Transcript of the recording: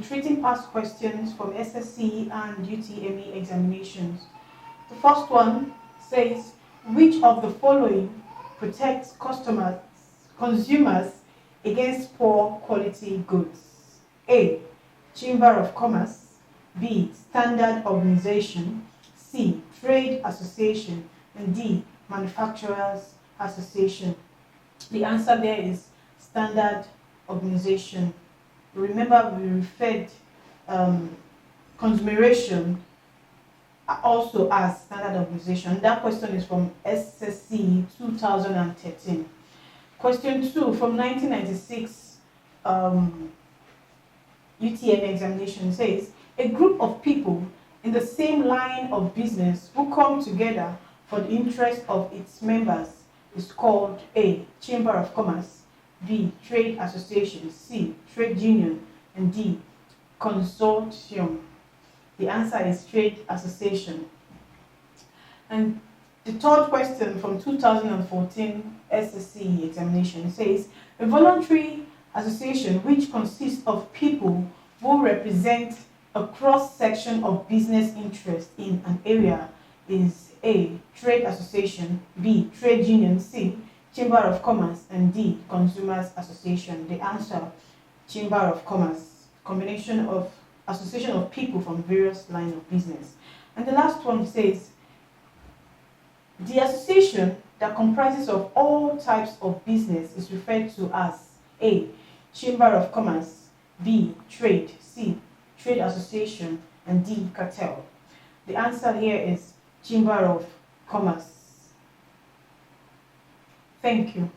treating past questions from SSC and UTME examinations. The first one says, which of the following protects consumers against poor quality goods? A. Chamber of Commerce. B. Standard Organization. C. Trade Association. And D. Manufacturers Association. The answer there is Standard Organization. Remember, we referred consumeration also as Standard Organization. That question is from SSC 2013. Question 2 from 1996 UTM examination says, a group of people in the same line of business who come together for the interest of its members is called A. Chamber of Commerce, B. Trade Association, C. Trade Union, and D. Consortium. The answer is Trade Association. And the third question from 2014 SSC examination says, a voluntary association which consists of people who represent a cross-section of business interest in an area is A. Trade Association, B. Trade Union, C. Chamber of Commerce, and D. Consumers Association. The answer, Chamber of Commerce, combination of association of people from various lines of business. And the last one says, the association that comprises of all types of business is referred to as A. Chamber of Commerce, B. Trade, C. Trade Association, and D. Cartel. The answer here is Chamber of Commerce. Thank you.